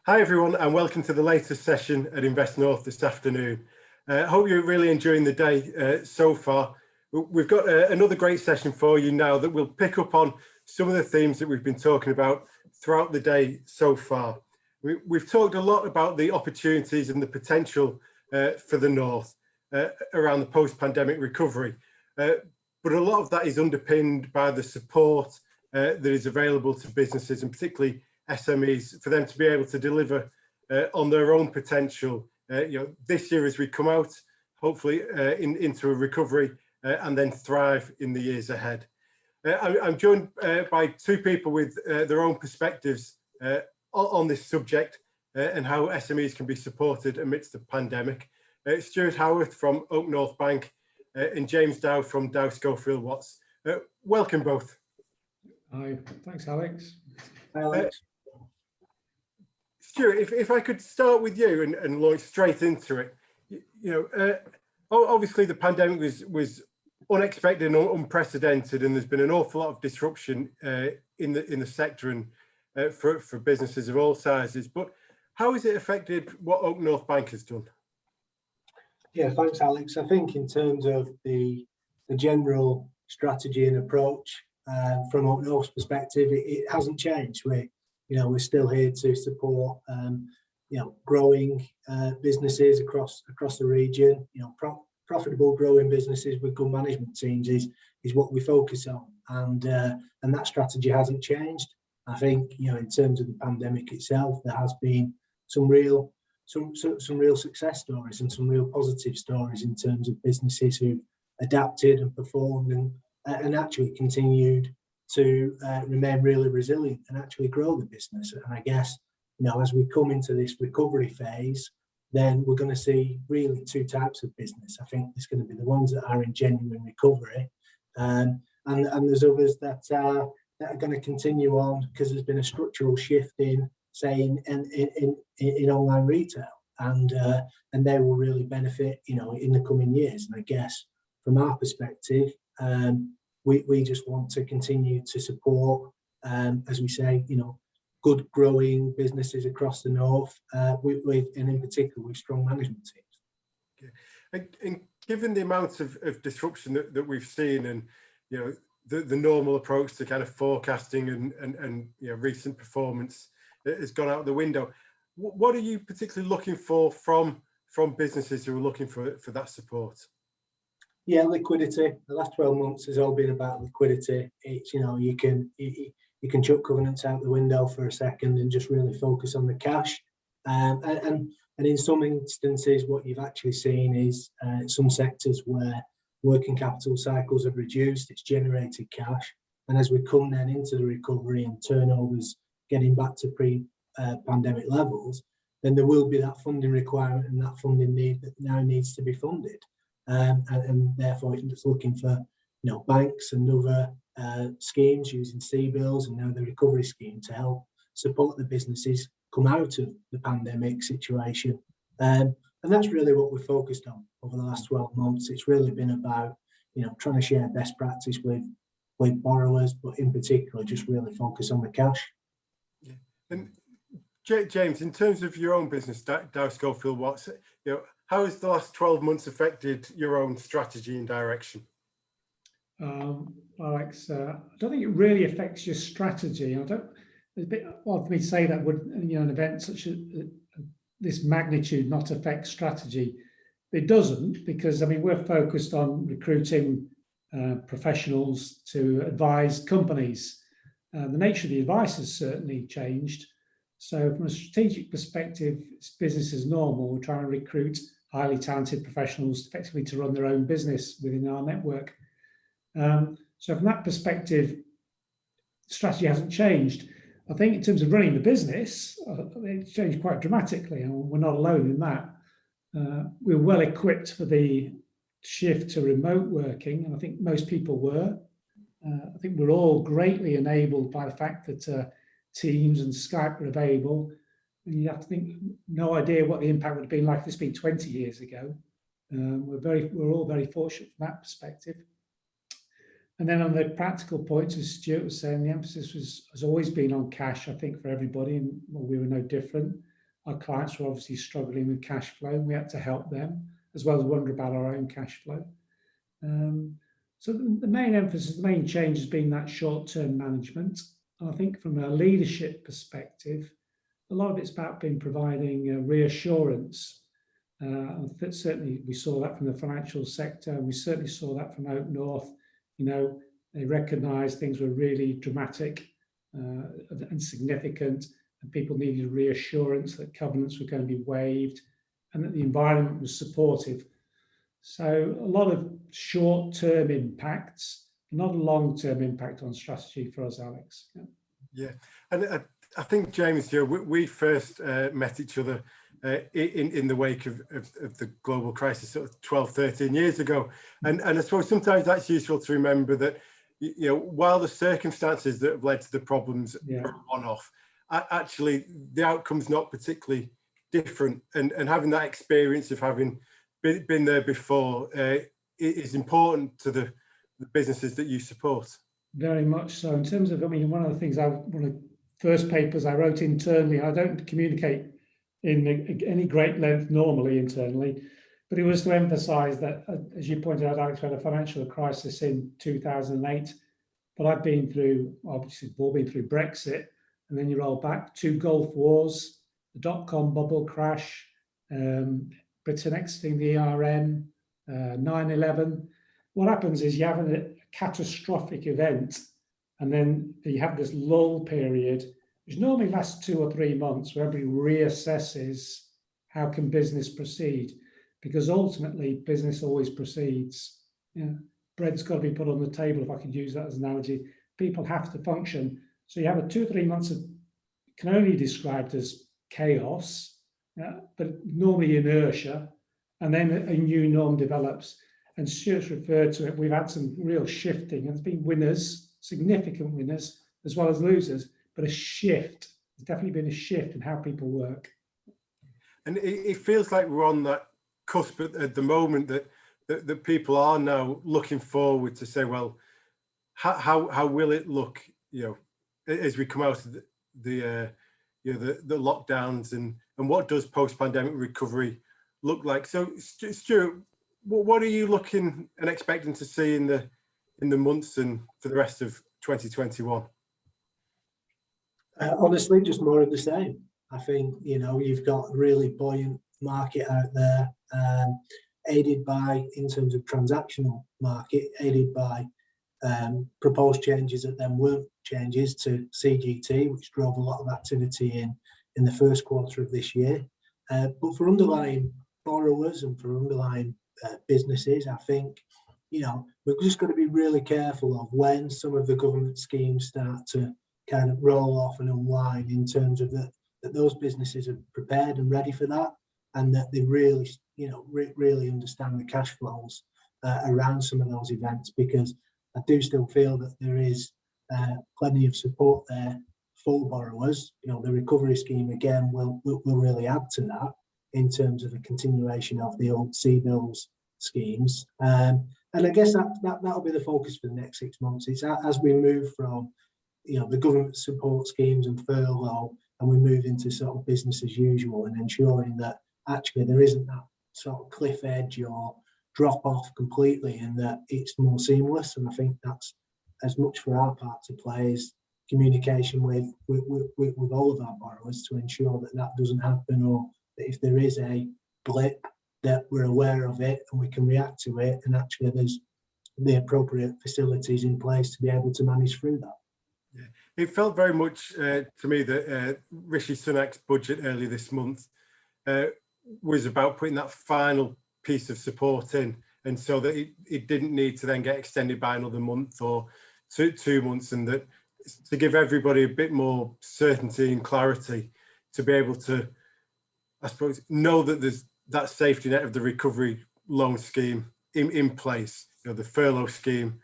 Hi everyone, and welcome to the latest session at Invest North this afternoon. Hope you're really enjoying the day so far. We've got another great session for you now that will pick up on some of the themes that we've been talking about throughout the day so far. We've talked a lot about the opportunities and the potential for the North around the post-pandemic recovery, but a lot of that is underpinned by the support that is available to businesses, and particularly SMEs, for them to be able to deliver on their own potential, this year as we come out, hopefully into a recovery and then thrive in the years ahead. I'm joined by two people with their own perspectives on this subject and how SMEs can be supported amidst the pandemic. Stewart Haworth from OakNorth Bank and James Dow from Dow Schofield Watts. Welcome both. Hi, thanks Alex. Hi Alex. Stewart, if I could start with you and launch straight into it, obviously the pandemic was unexpected and unprecedented, and there's been an awful lot of disruption in the sector and for businesses of all sizes. But how has it affected what OakNorth Bank has done? Yeah, thanks Alex. I think in terms of the general strategy and approach from OakNorth's perspective, it hasn't changed. We're still here to support growing businesses across the region. Profitable growing businesses with good management teams is what we focus on, and that strategy hasn't changed. I think in terms of the pandemic itself, there has been some real success stories and some real positive stories in terms of businesses who've adapted and performed and actually continued to remain really resilient and actually grow the business. And I guess, as we come into this recovery phase, then we're going to see really two types of business. I think there's going to be the ones that are in genuine recovery, and there's others that are going to continue on because there's been a structural shift in, say, in online retail, and they will really benefit, in the coming years. And I guess from our perspective, we just want to continue to support, as we say, good growing businesses across the North, and in particular with strong management teams. Okay. And given the amount of disruption that we've seen, and the normal approach to kind of forecasting and recent performance has gone out the window, what are you particularly looking for from businesses who are looking for that support? Yeah, liquidity. The last 12 months has all been about liquidity. It's, you can chuck covenants out the window for a second and just really focus on the cash. And in some instances, what you've actually seen is some sectors where working capital cycles have reduced, it's generated cash. And as we come then into the recovery and turnovers getting back to pre-pandemic levels, then there will be that funding requirement and that funding need that now needs to be funded. And therefore it's looking for banks and other schemes using C-bills and now the recovery scheme to help support the businesses come out of the pandemic situation. And that's really what we're focused on over the last 12 months. It's really been about trying to share best practice with borrowers, but in particular just really focus on the cash. Yeah. And James, in terms of your own business, Dow Schofield Watts, how has the last 12 months affected your own strategy and direction? Alex, I don't think it really affects your strategy. It's a bit odd for me to say that would an event such as this magnitude not affect strategy. It doesn't, because we're focused on recruiting professionals to advise companies. The nature of the advice has certainly changed. So from a strategic perspective, it's business as normal. We're trying to recruit highly talented professionals effectively to run their own business within our network. So from that perspective, strategy hasn't changed. I think in terms of running the business, it's changed quite dramatically, and we're not alone in that. We're well equipped for the shift to remote working, and I think most people were. I think we're all greatly enabled by the fact that Teams and Skype are available, and you have to think, no idea what the impact would have been like if it's been 20 years ago. We're all very fortunate from that perspective. And then on the practical points, as Stuart was saying, the emphasis has always been on cash, I think, for everybody, and we were no different. our clients were obviously struggling with cash flow. We had to help them, as well as wonder about our own cash flow. So the main emphasis, the main change has been that short-term management. And I think from a leadership perspective, a lot of it's about providing reassurance. Certainly we saw that from the financial sector, and we certainly saw that from OakNorth. They recognised things were really dramatic and significant, and people needed reassurance that covenants were going to be waived and that the environment was supportive. So a lot of short-term impacts, not a long-term impact on strategy for us, Alex. Yeah, and I think, James, we first met each other in the wake of the global crisis sort of 12, 13 years ago. And I suppose sometimes that's useful to remember that, while the circumstances that have led to the problems are one-off, actually the outcome's not particularly different. And having that experience of having been there before is important to the businesses that you support. Very much so. In terms of, one of the things one of the first papers I wrote internally, I don't communicate in any great length normally internally, but it was to emphasize that, as you pointed out, Alex, we had a financial crisis in 2008, but I've been through, obviously, we've all been through Brexit, and then you roll back 2 Gulf Wars, the dot-com bubble crash, Britain exiting the ERM, 9/11. What happens is you have a catastrophic event, and then you have this lull period, which normally lasts 2 or 3 months, where everybody reassesses how can business proceed, because ultimately business always proceeds. Bread's got to be put on the table, if I could use that as an analogy. People have to function. So you have a 2 or 3 months of, can only be described as chaos, but normally inertia, and then a new norm develops. And Stuart's referred to it, we've had some real shifting, and there's been winners, significant winners, as well as losers, but a shift. There's definitely been a shift in how people work. And it feels like we're on that cusp at the moment that people are now looking forward to say, well, how will it look, as we come out of the lockdowns, and what does post-pandemic recovery look like? So, Stewart, what are you looking and expecting to see in the months and for the rest of 2021? Honestly, just more of the same. I think, you've got a really buoyant market out there, aided by, in terms of transactional market, aided by proposed changes that then weren't changes to CGT, which drove a lot of activity in the first quarter of this year. But for underlying borrowers and for underlying businesses, I think, we're just going to be really careful of when some of the government schemes start to kind of roll off and unwind, in terms of that those businesses are prepared and ready for that, and that they really, really understand the cash flows around some of those events, because I do still feel that there is plenty of support there for borrowers. The recovery scheme, again, will really add to that in terms of a continuation of the old CBILS schemes. And I guess that'll be the focus for the next 6 months. It's as we move from the government support schemes and furlough, and we move into sort of business as usual, and ensuring that actually there isn't that sort of cliff edge or drop off completely, and that it's more seamless. And I think that's as much for our part to play as communication with all of our borrowers, to ensure that doesn't happen, or that if there is a blip, that we're aware of it and we can react to it, and actually there's the appropriate facilities in place to be able to manage through that. Yeah. It felt very much to me that Rishi Sunak's budget earlier this month was about putting that final piece of support in, and so that it didn't need to then get extended by another month or two months, and that to give everybody a bit more certainty and clarity to be able to, I suppose, know that there's that safety net of the recovery loan scheme in place, the furlough scheme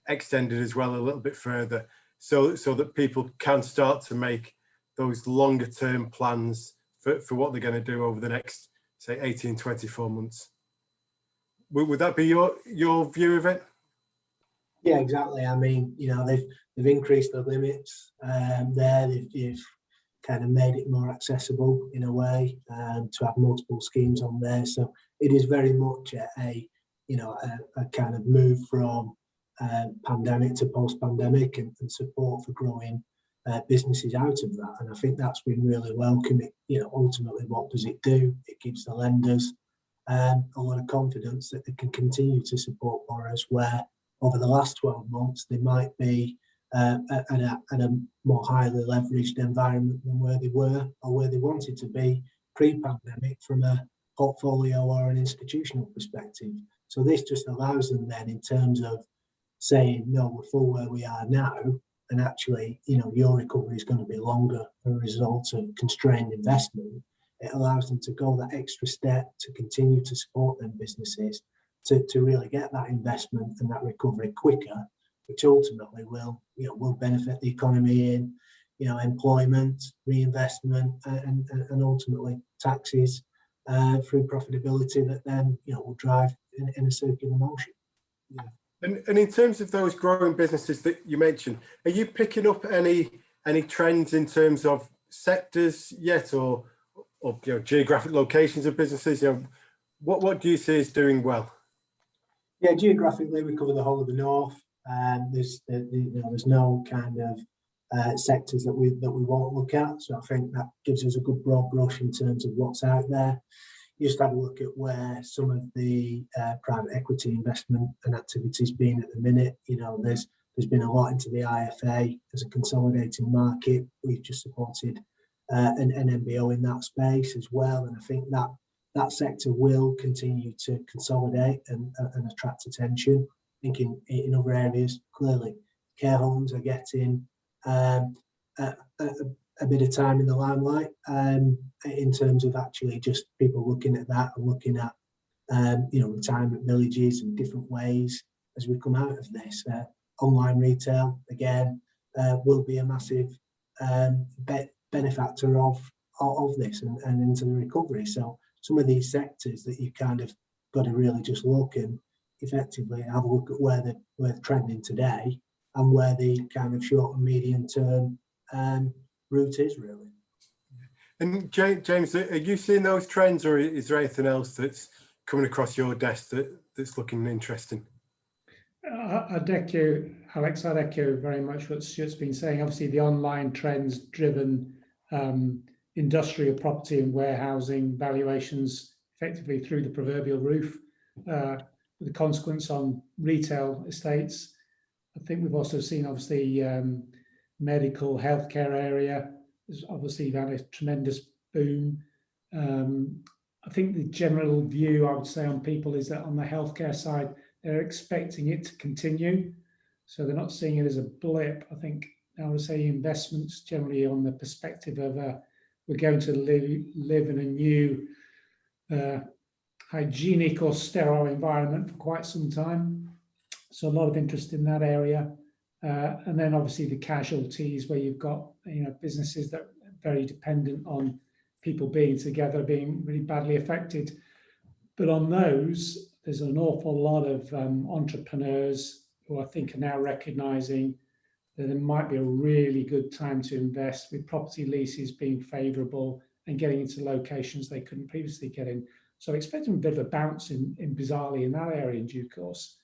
extended as well a little bit further, so that people can start to make those longer term plans for what they're going to do over the next, say, 18, 24 months. Would that be your view of it? Yeah, exactly. I mean, they've increased the limits there. They've kind of made it more accessible in a way, to have multiple schemes on there. So it is very much a kind of move from pandemic to post-pandemic and support for growing businesses out of that. And I think that's been really welcome. Ultimately, what does it do? It gives the lenders a lot of confidence that they can continue to support borrowers where over the last 12 months they might be at a more highly leveraged environment than where they were or where they wanted to be pre-pandemic from a portfolio or an institutional perspective. So this just allows them then, in terms of saying, no, we're full where we are now, and actually, your recovery is going to be longer as a result of constrained investment. It allows them to go that extra step to continue to support them businesses to really get that investment and that recovery quicker, which ultimately will benefit the economy in, employment, reinvestment, and ultimately taxes through profitability that then, will drive in a circular motion. Yeah. And in terms of those growing businesses that you mentioned, are you picking up any trends in terms of sectors yet, or geographic locations of businesses? What do you see is doing well? Yeah, geographically we cover the whole of the north, and there's no kind of sectors that we won't look at. So I think that gives us a good broad brush in terms of what's out there. You just have a look at where some of the private equity investment and activities been at the minute. There's been a lot into the IFA as a consolidating market. We've just supported an MBO in that space as well, and I think that sector will continue to consolidate and attract attention. I think in other areas, clearly, care homes are getting a bit of time in the limelight in terms of actually just people looking at that and looking at retirement villages and different ways as we come out of this. Online retail again will be a massive benefactor of this and into the recovery. So some of these sectors that you kind of got to really just look and effectively have a look at where they're trending today and where the kind of short and medium term route is really. And James, are you seeing those trends, or is there anything else that's coming across your desk that's looking interesting? I'd echo, Alex, very much what Stuart's been saying. Obviously, the online trends driven industrial property and warehousing valuations effectively through the proverbial roof, with the consequence on retail estates. I think we've also seen, obviously, medical healthcare area has obviously had a tremendous boom. I think the general view I would say on people is that on the healthcare side, they're expecting it to continue. So they're not seeing it as a blip. I think I would say investments generally on the perspective of we're going to live in a new hygienic or sterile environment for quite some time. So a lot of interest in that area. And then obviously the casualties where you've got businesses that are very dependent on people being together, being really badly affected. But on those, there's an awful lot of entrepreneurs who I think are now recognizing that there might be a really good time to invest, with property leases being favourable and getting into locations they couldn't previously get in. So I expect a bit of a bounce in bizarrely in that area in due course.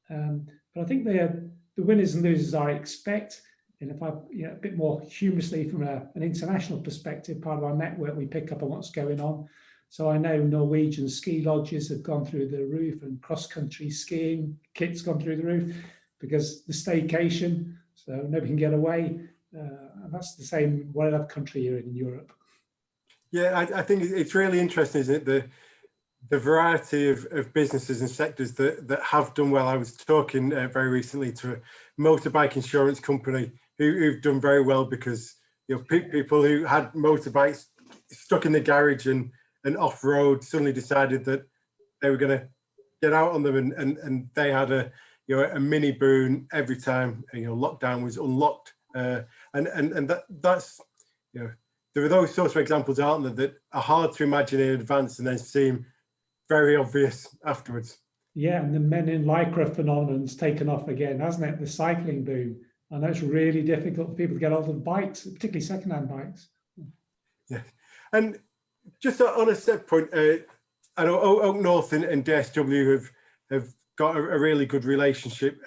But I think the winners and losers I expect, and if I a bit more humorously from an international perspective, part of our network, we pick up on what's going on. So I know Norwegian ski lodges have gone through the roof, and cross-country skiing kits gone through the roof because the staycation, so nobody can get away. And that's the same whatever country you're in Europe. Yeah, I think it's really interesting, isn't it? The variety of businesses and sectors that have done well. I was talking very recently to a motorbike insurance company who've done very well because people who had motorbikes stuck in the garage and off-road suddenly decided that they were going to get out on them, and they had a mini boon every time lockdown was unlocked, and that's there are those sorts of examples, aren't there, that are hard to imagine in advance and then seem very obvious afterwards. Yeah, and the men in lycra phenomenon's taken off again, hasn't it? The cycling boom. I know it's really difficult for people to get hold of bikes, particularly second-hand bikes. Yeah, and just on a set point, I know OakNorth and DSW have got a really good relationship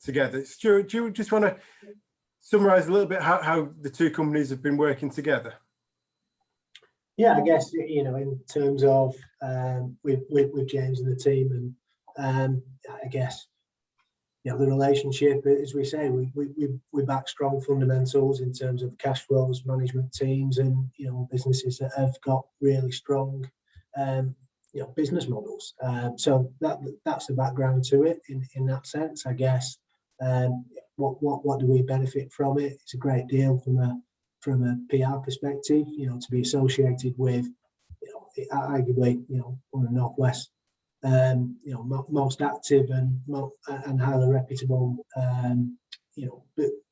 together. Stewart, do you just want to summarise a little bit how the two companies have been working together? Yeah, I guess, you know, in terms of with James and the team, and I guess, you know, the relationship, as we say, we back strong fundamentals in terms of cash flows, management teams, and, you know, businesses that have got really strong, you know, business models. So that's the background to it in that sense, I guess. What do we benefit from it? It's a great deal from a PR perspective, you know, to be associated with, you know, arguably, you know, one of the Northwest, you know, most active and highly reputable, you know,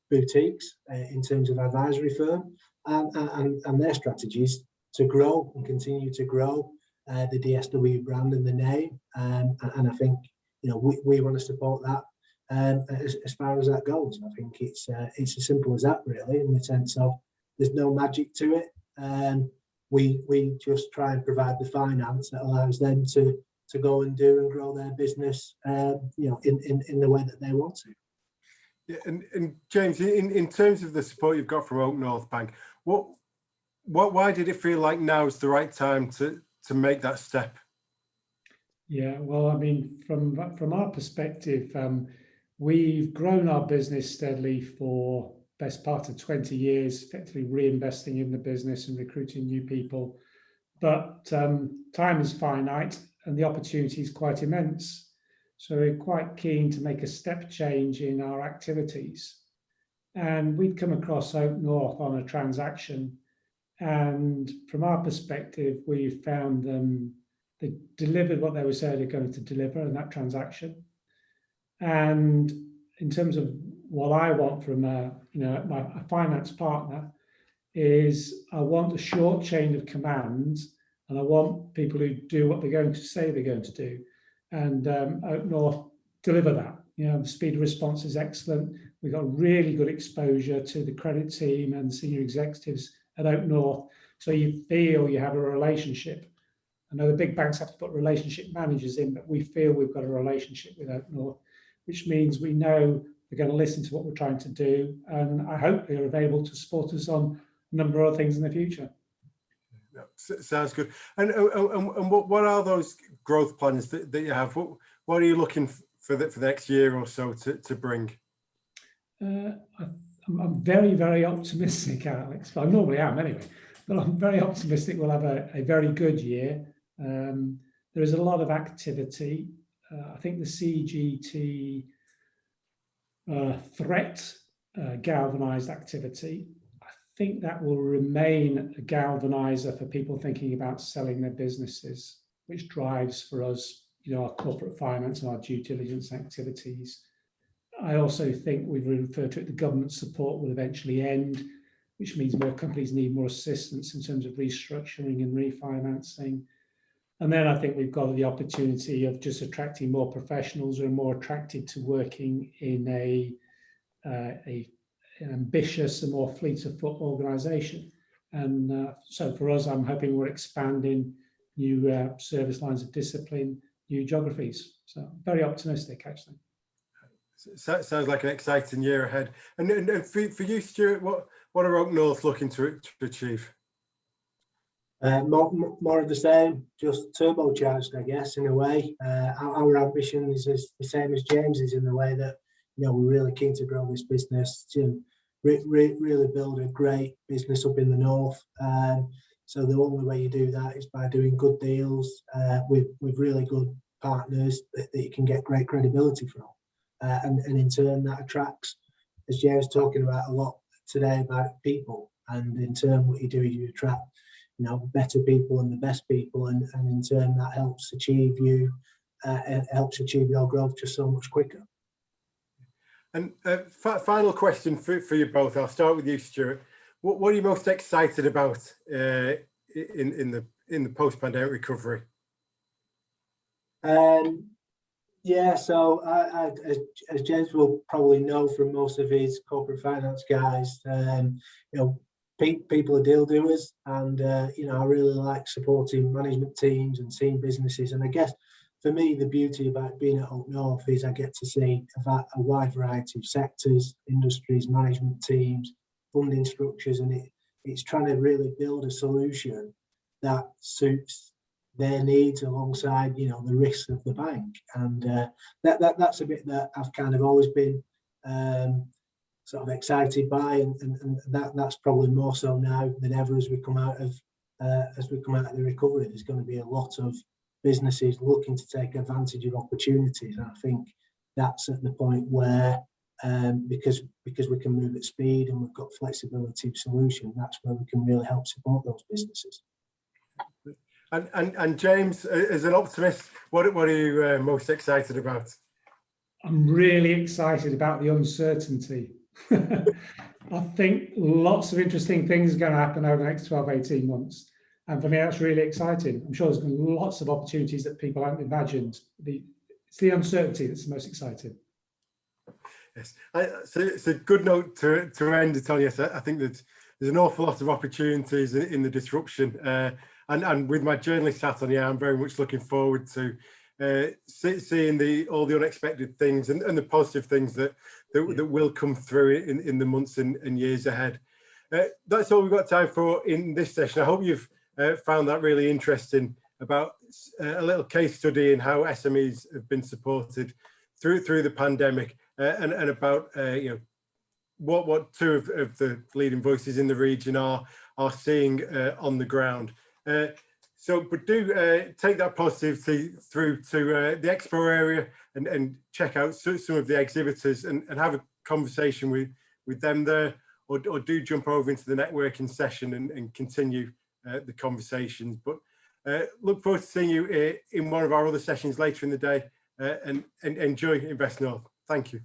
boutiques in terms of advisory firm, and their strategies to grow and continue to grow the DSW brand and the name, and I think, you know, we want to support that as far as that goes. I think it's as simple as that, really, in the sense of there's no magic to it. We just try and provide the finance that allows them to go and do and grow their business, you know, in the way that they want to. Yeah, and James, in terms of the support you've got from OakNorth Bank, why did it feel like now is the right time to make that step? Yeah, well, I mean, from our perspective, we've grown our business steadily for best part of 20 years, effectively reinvesting in the business and recruiting new people. But time is finite and the opportunity is quite immense. So we're quite keen to make a step change in our activities. And we'd come across OakNorth on a transaction. And from our perspective, we found them, they delivered what they were saying they're going to deliver in that transaction. And in terms of what I want from a finance partner is I want a short chain of command, and I want people who do what they're going to say they're going to do. And OakNorth deliver that. You know, the speed of response is excellent. We've got really good exposure to the credit team and senior executives at OakNorth. So you feel you have a relationship. I know the big banks have to put relationship managers in, but we feel we've got a relationship with OakNorth, which means we know they're going to listen to what we're trying to do. And I hope they're available to support us on a number of other things in the future. Sounds good. And what are those growth plans that you have? What are you looking for the next year or so to bring? I'm very, very optimistic, Alex. Well, I normally am anyway, but I'm very optimistic we'll have a very good year. There is a lot of activity. I think the CGT threat galvanized activity. I think that will remain a galvanizer for people thinking about selling their businesses, which drives for us, you know, our corporate finance and our due diligence activities. I also think we've referred to it, the government support will eventually end, which means more companies need more assistance in terms of restructuring and refinancing. And then I think we've got the opportunity of just attracting more professionals who are more attracted to working in an ambitious and more fleet of foot organisation. And so for us, I'm hoping we're expanding new service lines of discipline, new geographies. So very optimistic, actually. Sounds like an exciting year ahead. And for you, Stewart, what are OakNorth looking to achieve? More of the same, just turbocharged, I guess, in a way. Our ambition is the same as James's, in the way that, you know, we're really keen to grow this business, to really build a great business up in the north. So the only way you do that is by doing good deals with really good partners that you can get great credibility from. And in turn, that attracts, as James was talking about a lot today, about people. And in turn, what you do is you attract, you know, better people and the best people, and in turn that helps achieve your growth just so much quicker. And final question for you both. I'll start with you, Stewart. What are you most excited about in the post-pandemic recovery? Yeah, so as James will probably know from most of his corporate finance guys, you know, people are deal doers, and I really like supporting management teams and seeing businesses. And I guess for me, the beauty about being at OakNorth is I get to see a wide variety of sectors, industries, management teams, funding structures, and it's trying to really build a solution that suits their needs alongside, the risks of the bank. And that's a bit that I've kind of always been sort of excited by, and that's probably more so now than ever as we come out of the recovery. There's going to be a lot of businesses looking to take advantage of opportunities, and I think that's at the point where because we can move at speed and we've got flexibility of solution, that's where we can really help support those businesses. And James, as an optimist, what are you most excited about? I'm really excited about the uncertainty. I think lots of interesting things are going to happen over the next 12, 18 months. And for me, that's really exciting. I'm sure there's going to be lots of opportunities that people haven't imagined. It's the uncertainty that's the most exciting. Yes, so it's a good note to end it on. Yes, I think that there's an awful lot of opportunities in the disruption. And with my journalist hat on, I'm very much looking forward to seeing all the unexpected things and the positive things that will come through in the months and years ahead. That's all we've got time for in this session. I hope you've found that really interesting, about a little case study in how SMEs have been supported through the pandemic, and about what two of the leading voices in the region are seeing on the ground. But do take that positivity through to the expo area and check out some of the exhibitors and have a conversation with them there, or do jump over into the networking session and continue the conversations. But look forward to seeing you in one of our other sessions later in the day, and enjoy Invest North. Thank you.